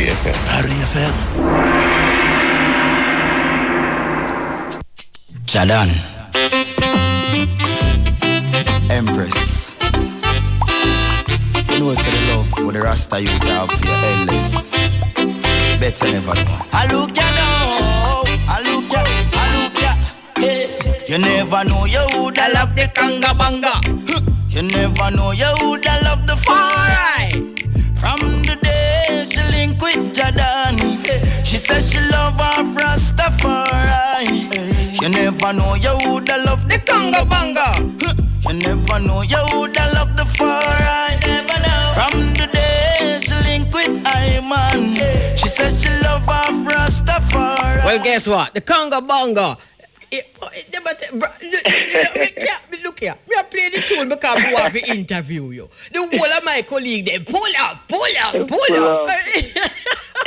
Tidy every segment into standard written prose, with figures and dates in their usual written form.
FM. Harry FM. Jahdon. Empress. You know it's the love for the Rasta youth have for your endless. Better never know. I look ya now. I look ya. Hey. You never know you woulda love the kanga banga. You never know you woulda love the far. From the day she link with Jahdon, she says she love her Rastafari. You never know you woulda love the kanga banga. You never know you woulda love the far. Never know. From the day she link with Iman, she says she love her Rastafari. Well, guess what? The conga bonga. Look here. Me play the tune because we want to interview you. The whole of my colleague, they pull up.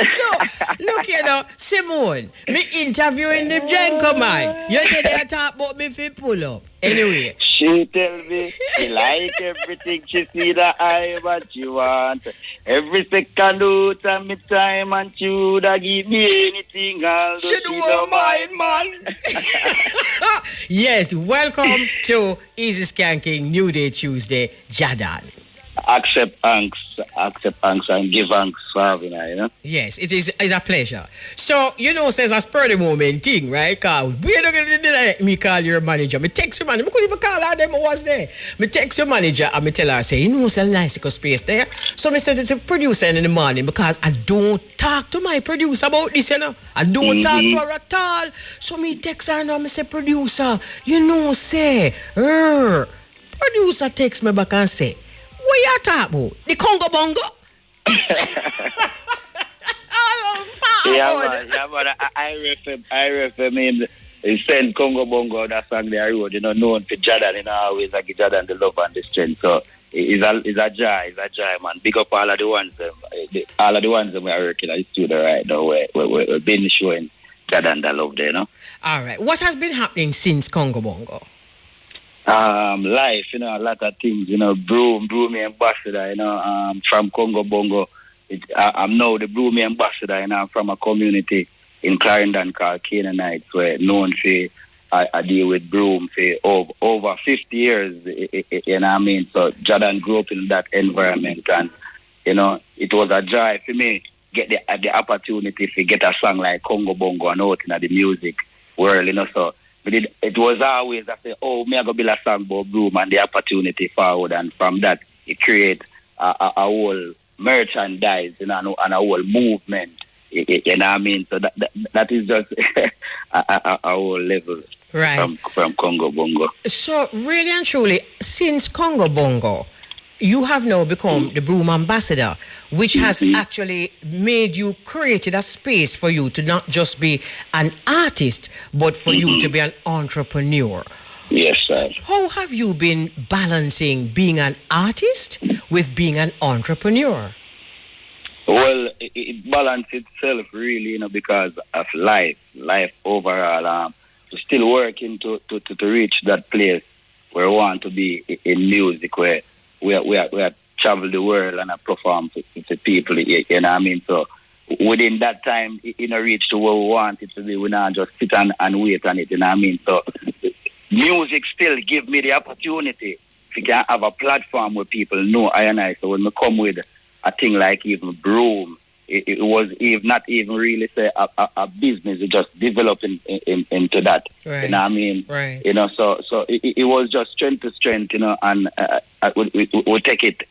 No, look here now, Simone. Me interviewing the gentleman. You did they talk about me if you pull up. Anyway. She tell me she like everything she see that I what she want. Every second out of me time and she woulda give me anything else. She don't mind, man. Yes, welcome to Easy Skanking New Day Tuesday, Jahdon. Accept thanks and give thanks for having her, you know? Yes, it's a pleasure. So, you know, says a spur the moment thing, right? Cause we're not going to deny me call your manager. Me text your manager. Me couldn't even call her them who was there. Me text your manager and me tell her, say, you know, it's a nice space there. So me said it to producer in the morning because I don't talk to my producer about this, you know. I don't talk to her at all. So me text her now, me say, producer, you know, say, producer text me back and say, what you talk about? The Congo Bongo? Yeah, but I refer me in send Congo Bongo that song they wrote, you know, known for Jahdon, you know, always I give Jahdon the love and the strength. So it's a joy, man. Big up all of the ones that we are working at the studio right now. We're been showing Jahdon the love there, you know. All right. What has been happening since Congo Bongo? Life, you know, a lot of things, you know, Broomy ambassador, you know, from Congo Bongo. I'm now the Broomy ambassador, you know, from a community in Clarendon called Canaanites, where known for I deal with Broom for over 50 years, you know what I mean? So Jahdon grew up in that environment, and, you know, it was a joy for me get the opportunity to get a song like Congo Bongo and out in the music world, you know, so it was always I say, me I go build a song about Broom and the opportunity forward, and from that it create a whole merchandise, you know, and a whole movement, you know what I mean? So that is just a whole level, right, from Congo Bongo. So really and truly, since Congo Bongo, you have now become the Broom ambassador, which has actually made you created a space for you to not just be an artist, but for you to be an entrepreneur. Yes, sir. How have you been balancing being an artist with being an entrepreneur? Well, it balances itself really, you know, because of life overall. Still working to reach that place where we want to be in music, where we are travel the world and I perform to people, you know what I mean? So within that time, you know, reach to where we want it to be. We not just sit and wait on it, you know what I mean? So music still give me the opportunity to can have a platform where people know I and I. So when we come with a thing like even Broom, it was not even really say a business. It just developed into that. Right. You know what I mean? Right. You know, so it was just strength to strength, you know, and we take it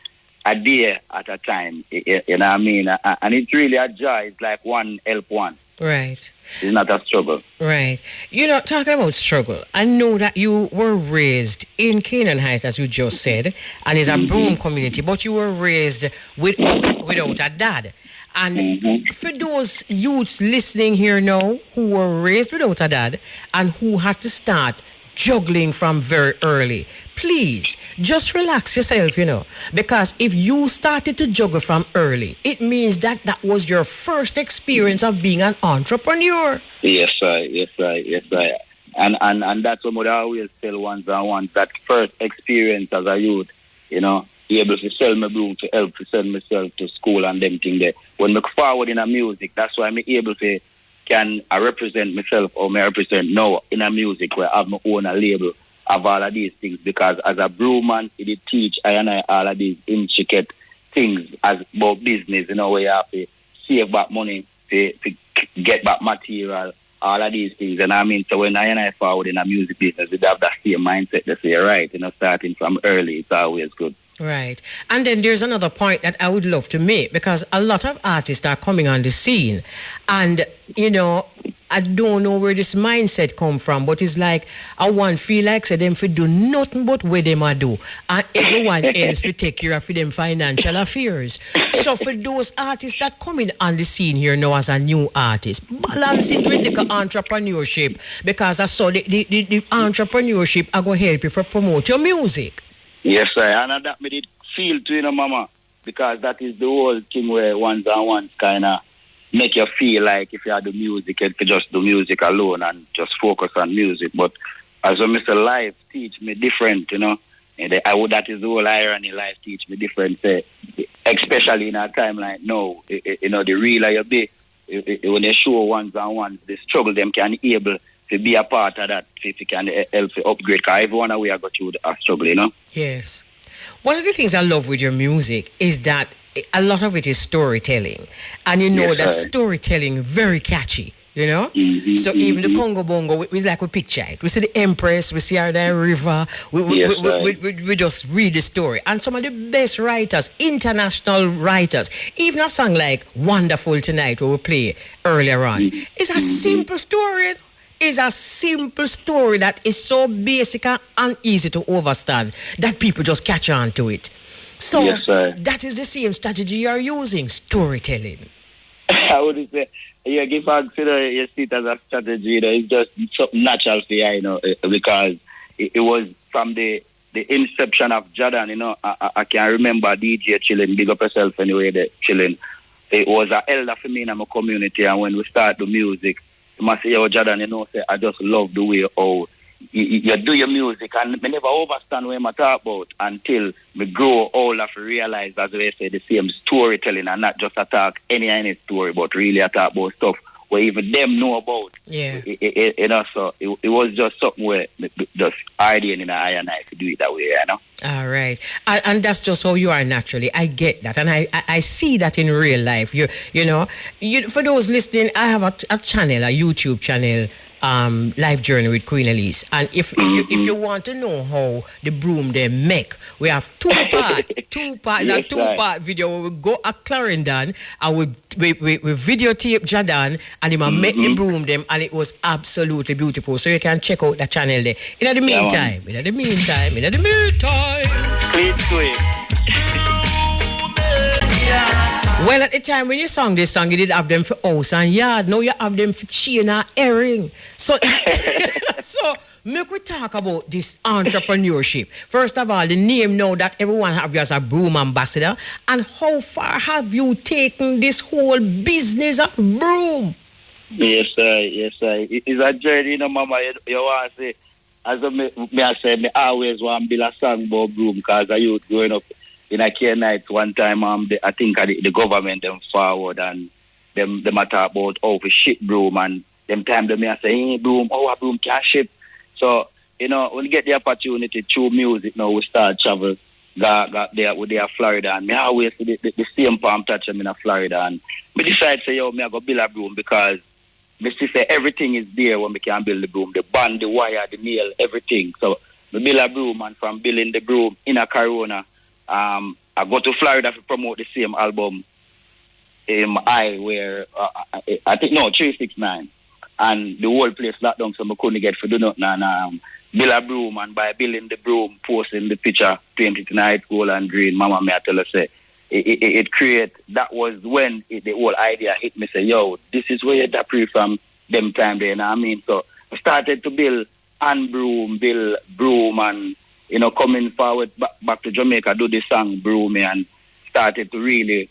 a day at a time. You know what I mean? And it's really a joy. It's like one help one. Right. It's not a struggle. Right. You know, talking about struggle, I know that you were raised in Canaan Heights, as you just said, and it's a Broom community, but you were raised without a dad. And for those youths listening here now who were raised without a dad and who had to start juggling from very early, please just relax yourself, you know, because if you started to juggle from early, it means that was your first experience of being an entrepreneur. Yes, sir. And that's what I always tell ones that first experience as a youth, you know, able to sell my broom to help to send myself to school and them thing there. When I forward in a music, that's why I'm able to I represent myself or I represent now in a music where I have my own label of all of these things, because as a brewman, it did teach I all of these intricate things as about business, where you have to save back money to get back material, all of these things. And I mean, so when I forward in a music business, we have that same mindset to say, right, starting from early, it's always good. Right. And then there's another point that I would love to make, because a lot of artists are coming on the scene and, I don't know where this mindset come from, but it's like I want feel like say them for do nothing but what them a do, and everyone else for take care of them financial affairs. So for those artists that coming on the scene here now as a new artist, balance it with the entrepreneurship, because I saw the entrepreneurship I go help you for promote your music. Yes, sir, and that made it feel to mama, because that is the whole thing where ones and ones kind of make you feel like if you had the music, you could just do music alone and just focus on music. But as a Mr. Life teach me different, and that is the whole irony. Life teach me different, especially in a time like now. The realer you be, when they show ones and ones, the struggle them can able to be a part of that, if you can help to upgrade. Because everyone away I got through a struggle, Yes. One of the things I love with your music is that a lot of it is storytelling. And that storytelling very catchy, Mm-hmm, so even the Congo Bongo, we like we picture it. We see the Empress, we see our river, we just read the story. And some of the best writers, international writers, even a song like Wonderful Tonight, where we play earlier on, is a simple story. Is a simple story that is so basic and easy to understand that people just catch on to it. So that is the same strategy you are using, storytelling. I would say, if I consider you see it as a strategy, it's just something natural for you, because it was from the inception of Jahdon, I can remember DJ chilling, big up yourself anyway, the chilling. It was an elder for me in my community, and when we start the music, you must say, Jahdon, say, I just love the way how you do your music, and I never understand what I talk about until me grow old and realize, as they say, the same storytelling, and not just attack any story, but really attack about stuff where even them know about. Yeah. So it was just something where just idea in eye and eye to do it that way, All right. And that's just how you are naturally. I get that. And I see that in real life. For those listening, I have a channel, a YouTube channel, Life Journey with Queen Elise. And if you want to know how the broom they make, we have two-part video where we go at Clarendon and we videotape Jahdon and he make the broom them, and it was absolutely beautiful. So you can check out that channel there. In the meantime. Please do it. Well, at the time when you sang this song, you did have them for house and yard. Now you have them for chain and herring. So, make we talk about this entrepreneurship. First of all, the name now that everyone have you as a broom ambassador. And how far have you taken this whole business of broom? Yes, sir. It's a journey, Mama. You want to say, as I said, I always want to build a song about broom, because I used growing up in a care night one time, I think the government them forward and them talk about to ship broom, and them time they may say, hey, broom, a broom can ship. So, when we get the opportunity through music now, we start travel, got there with their Florida, and me always see the same palm touch them in Florida, and me decide say, me I go build a broom, because me see say everything is there when we can build the broom, the band, the wire, the nail, everything. So, me build a broom, and from building the broom in a Corona, I go to Florida to promote the same album, where I think 369, and the whole place locked down, so I couldn't get for do nothing. And build a broom, and by building the broom, posting the picture, painted in white, gold and green. Mama, me I tell her say it create. That was when the whole idea hit me. Say, yo, this is where that pre from them time there. So I started to build build broom, and coming forward back to Jamaica, do this song Broom, and started to really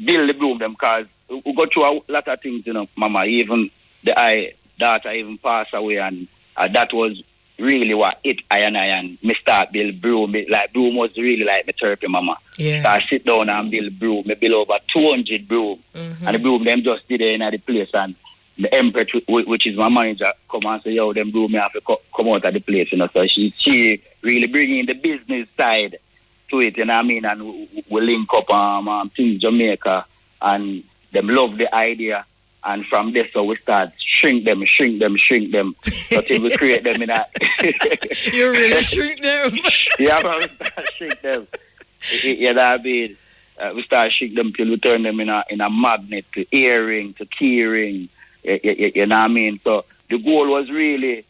build the broom them, because we go through a lot of things, Mama. Even daughter even passed away, and that was really what it I and me start build broom. Like broom was really like my therapy mama. Yeah. So I sit down and build broom. Me build over 200 broom. And the broom them just did it in the place, and the Empress, which is my manager, come and say, yo, them broom me have to come out of the place, you know. So she really bringing the business side to it, you know what I mean? And we link up things Jamaica, and them love the idea. And from there, so we start shrink them. So till we create them in a... You really shrink them? Yeah, but we start shrink them. You know what I mean? We start shrink them till we turn them in a magnet to earring, to key ring. You know what I mean? So the goal was really,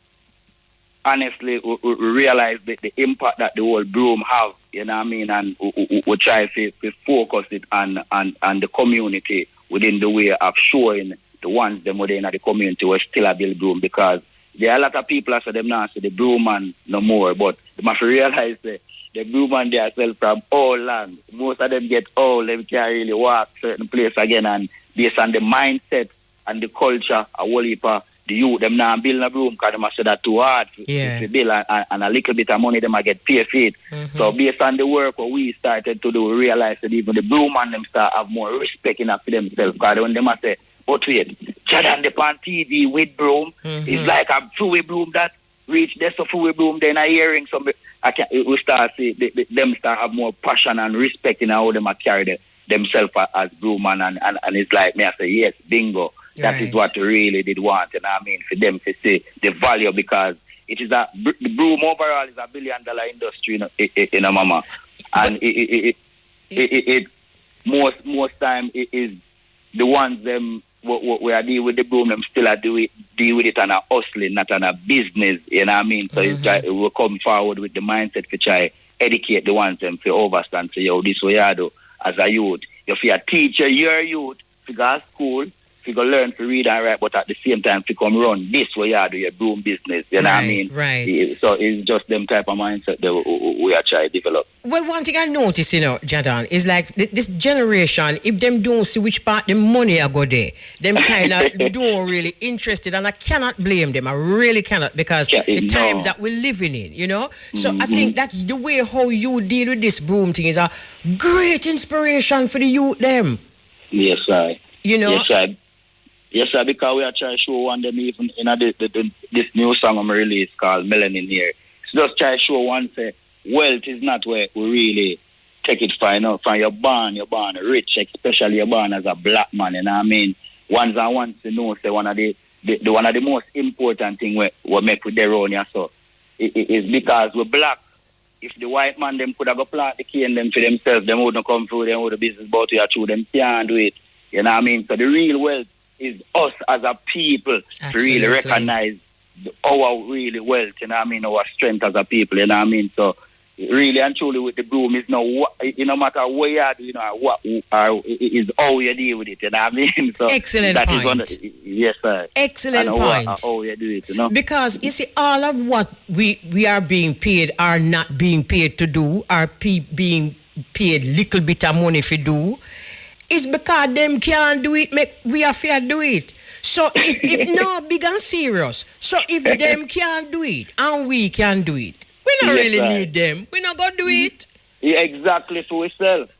honestly, we realized the impact that the whole broom have, you know what I mean? And we try to focus it on the community within the way of showing the ones them within the community were still a build broom, because there are a lot of people that say them now say the broom man no more, but they must realize that the broom man they are sell from all land. Most of them get old, they can't really walk certain place again, and based on the mindset and the culture, a whole heap of the youth, them now building a broom because they must say that too hard to build, and a little bit of money them might get paid for it. So based on the work what we started to do, we realized that even the broom man them start have more respect enough for themselves, because when they must say, but wait, Jahdon the on TV with broom, it's like a two-way broom that reach there's a two-way broom, then a hearing some we start see them start have more passion and respect in how them carry themselves as broom man, and it's like me I say yes, bingo. That is what we really did want, you know what I mean, for them to see the value, because it is the broom overall is $1 billion industry, you know, mama. And it most time it is the ones them we are deal with the broom, them still are deal with it on a hustling, not on a business, you know what I mean? So it's we come forward with the mindset to try educate the ones them to understand, say, yo, this way you do as a youth. If you're a teacher, you're a youth, you go to school, you go learn to read and write, but at the same time to come run this way you do your broom business, you know what I mean? Right. So it's just them type of mindset that we are trying to develop. Well, one thing I notice, you know, Jahdon, is like this generation, if them don't see which part the money I go there, them kind of don't really interested, and I cannot blame them. I really cannot, because the times that we're living in, you know? So I think that the way how you deal with this broom thing is a great inspiration for the youth them. Yes, sir. You know? Yes, sir. Yes, sir, because we are trying to show one them even in this new song I'm released called Melanin here. It's just try to show one say wealth is not where we really take it for, you know, from you're born rich, especially you're born as a black man, you know what I mean? Once I want to know, say one of the most important thing we make with their own, yeah, so it is because we're black. If the white man them could have go plant the cane them for themselves, them wouldn't come through them with the business about to through them can't do it. You know what I mean? So the real wealth is us as a people to really recognize our really wealth, you know what I mean, our strength as a people, you know what I mean. So really and truly with the broom is no matter what you do, you know, what is how you deal with it, you know what I mean. So excellent that point. Yes, sir. Excellent point. How you do it, you know. Because you see, all of what we are being paid are not being paid to do, are being paid little bit of money for do. It's because them can't do it, we have to do it. So if no big and serious, so if them can't do it and we can do it, we don't really need them. We not gonna do it. Yeah, exactly to ourselves.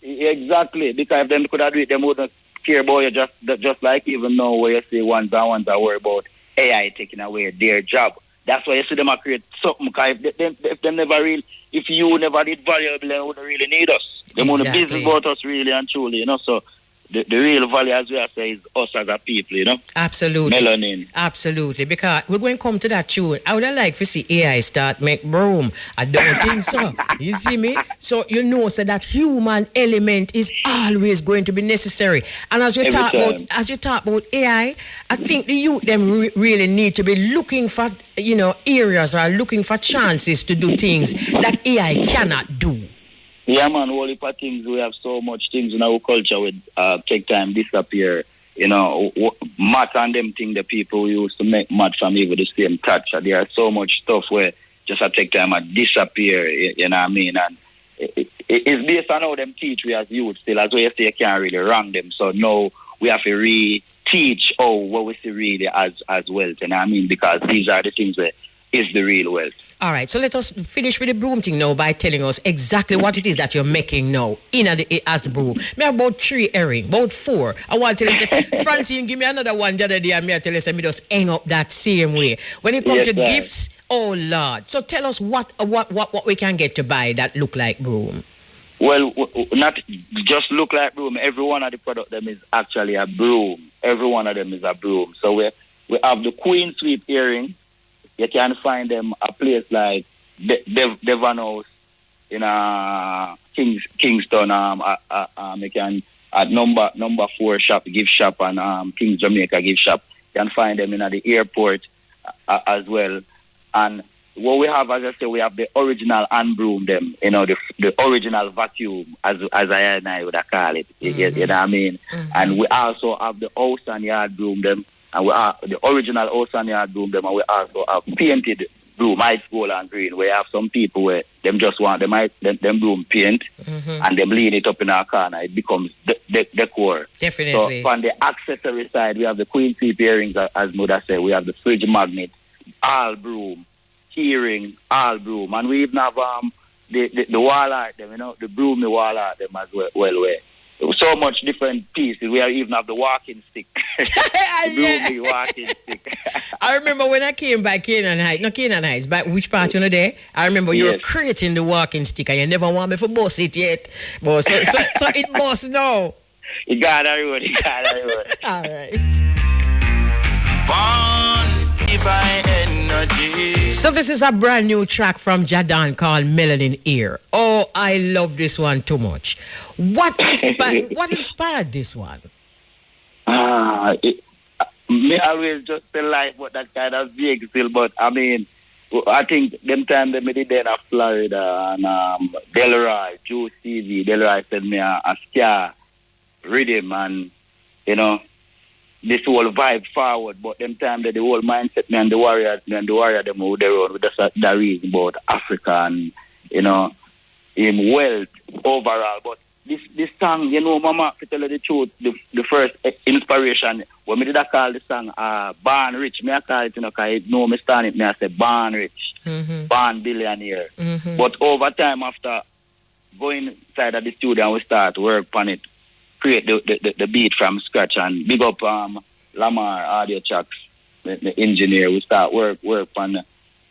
Exactly. Because if them could have do it, them wouldn't care about you just like even now where you say ones are worried about AI taking away their job. That's why you see them create something, because if you never did valuable, they wouldn't really need us. They want to business about us really and truly, you know. So the real value, as we are saying, is us as a people, you know. Absolutely. Melanin. Absolutely. Because we're going to come to that tune. I would like to see AI start make broom. I don't think so. You see me? So you know, so that human element is always going to be necessary. And as you talk about AI, I think the youth them really need to be looking for, you know, areas or looking for chances to do things that AI cannot do. Yeah, man, all the things, we have so much things in our culture with take time disappear. You know, math and them thing the people used to make math from even the same touch. There are so much stuff where just take time and disappear, you know what I mean? And it's based on how them teach we as youth still, as well you say you can't really wrong them. So now we have to re-teach what we see really as wealth, you know what I mean? Because these are the things where is the real wealth. All right, so let us finish with the broom thing now by telling us exactly what it is that you're making now as a broom. Me have about 3 earrings, about 4. I want to tell you, say, Francine, give me another one the other day, and me I tell you, say, me just hang up that same way. When it comes to gifts, oh Lord. So tell us what we can get to buy that look like broom. Well, not just look like broom. Every one of the product them is actually a broom. Every one of them is a broom. So we have the Queen Sweep earring. You can find them a place like Devon House in Kingston. You can at number 4 shop, gift shop, and Kings Jamaica gift shop. You can find them in the airport as well. And what we have, as I say, we have the original hand broom, them, the original vacuum, as I would call it. You know what I mean? Mm-hmm. And we also have the house and yard broom, them. And we have the original house and yard broom, them, and we also have painted broom, ice, gold, and green. We have some people where them just want them broom paint, and them lean it up in our corner. It becomes decor. Definitely. So on the accessory side, we have the Queen Sleep earrings, as Mother said. We have the fridge magnet, all broom, keyring, all broom, and we even have the wall art, them, the broom, the wall art, them as well. Where so much different pieces. We even have the walking stick. The broom, walking stick. I remember when I came by Canaan Heights, but which part you know there? I remember you were creating the walking stick, and you never want me to bust it yet. But so it must now. You got everyone. All right. Born divine energy. So this is a brand new track from Jahdon called Melanin Ear. Oh, I love this one too much. What inspired this one? Me always just feel like what that kind of big still, but I mean, I think them time they made it there in Florida, and Delroy, Joe CV, Delroy sent me a ska rhythm, and this whole vibe forward, but them time that the whole mindset me and the warrior them who they run with that reason about Africa and in wealth overall. But this song, Mama, to tell you the truth, the first inspiration when me did I call the song Born Rich, me I call it, cause me stand it, me I say Born Rich, Born Billionaire. But over time after going inside of the studio and we start work on it, create the beat from scratch, and big up Lamar Audio Tracks, the engineer. We start work on it,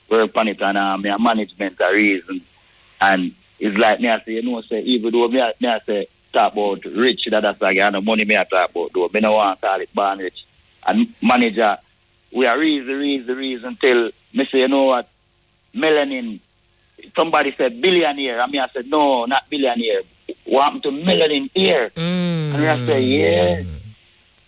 and my management a reason. And it's like me I say, say even though me I say talk about rich, that's like the money me I talk about though. Me no want to call it Born Rich. And manager, we are reason till me say, what, melanin. Somebody said billionaire, and me I said no, not billionaire. What happened to melanin ear? And I say, yeah,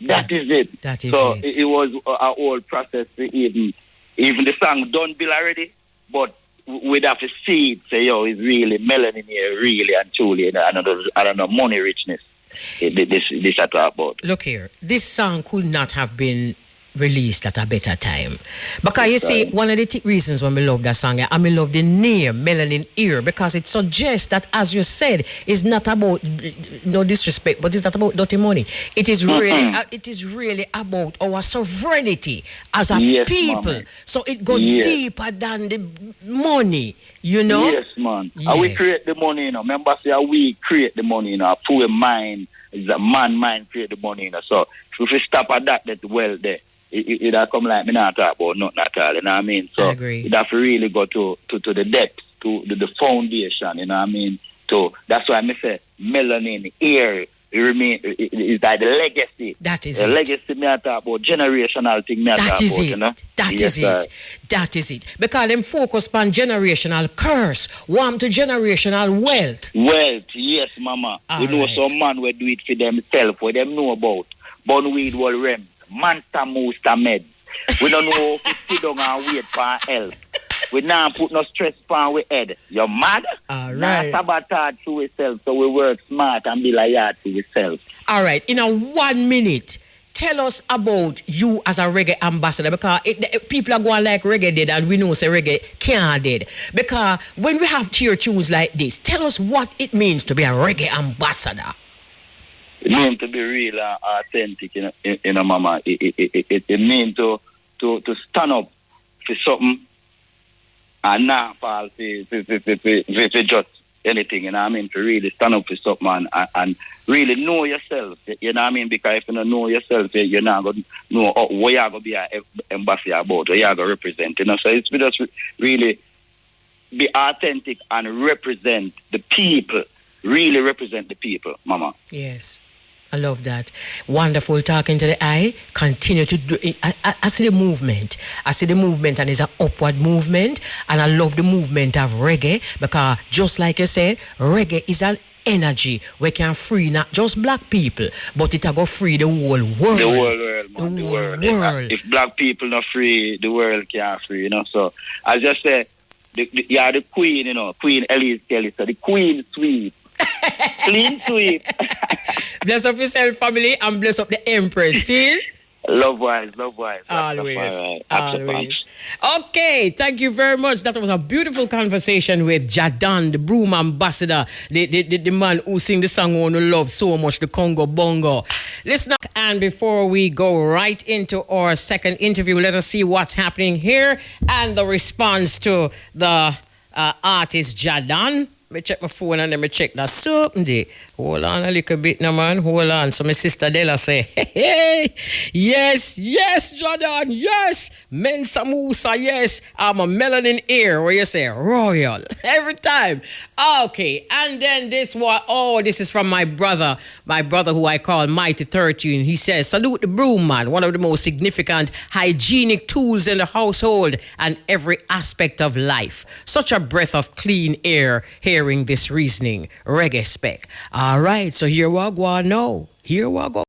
that is it. That is so it. It was a whole process to even the song done bill already, but we'd have to see it, say, it's really melanin here, really and truly, I don't know, money richness. This I talk about. Look here, this song could not have been released at a better time. Because you see, one of the reasons why I love that song, I love the name Melanin Ear, because it suggests that, as you said, it's not about no disrespect, but it's not about dirty money. It is really about our sovereignty as a people. Mama. So it goes deeper than the money, Yes, man. Yes. And we create the money, Remember, say we create the money, A poor mind is a man mind create the money, So if we stop at that's well there. It come like me not talk about nothing at all, you know what I mean? So I agree. It have to really go to the depth, to the foundation, you know what I mean? So that's why I say melanin here is like the legacy. That is the legacy me I talk about, generational thing me I talk about, That is it. Because them focus on generational curse, want to generational wealth. Wealth, yes, mama. We know some man will do it for themselves, what them know about. Bonweed will rem. Monster Mooster Med. We don't know if we sit down and wait for help. We now put no stress on we head. You're mad? All right. Now sabotage to ourselves, so we work smart and be loyal to ourselves. All right. In a 1 minute, tell us about you as a reggae ambassador, because people are going like reggae dead, and we know say reggae can't dead. Because when we have tier tunes like this, tell us what it means to be a reggae ambassador. It means to be real and authentic, Mama. It means to stand up for something and not fall for just anything, you know what I mean, to really stand up for something and really know yourself, you know what I mean, because if you don't know yourself, you're not going to know what you're going to be an ambassador about, what you're going to represent, you know, so it's just really be authentic and represent the people, really represent the people, mama. Yes. I love that. Wonderful talking to the eye. Continue to do it. I see the movement. I see the movement, and it's an upward movement. And I love the movement of reggae because, just like you said, reggae is an energy we can free not just black people, but it will free the whole world. The whole world, man. The world. If black people not free, the world can't free, you know. So, as I said, you're the queen, you know, Queen Elise Kelly. So, the queen sweep. Clean sweep. Bless up yourself, family, and bless up the Empress. See? Love wise. Always. Okay, thank you very much. That was a beautiful conversation with Jahdon, the broom ambassador, the man who sing the song we want to love so much, the Congo Bongo. Listen up, and before we go right into our second interview, let us see what's happening here and the response to the artist Jahdon. Me check my phone and then me check that something there. Hold on a little bit now, man. Hold on. So my sister Della say, hey, yes, Jahdon, yes. Mensa Musa, yes. I'm a melanin ear. Where you say, royal. Every time. Okay. And then this one, this is from my brother who I call Mighty 13. He says, salute the broom, man. One of the most significant hygienic tools in the household and every aspect of life. Such a breath of clean air hearing this reasoning. Reggae spec. All right, so here we go now. Here we go.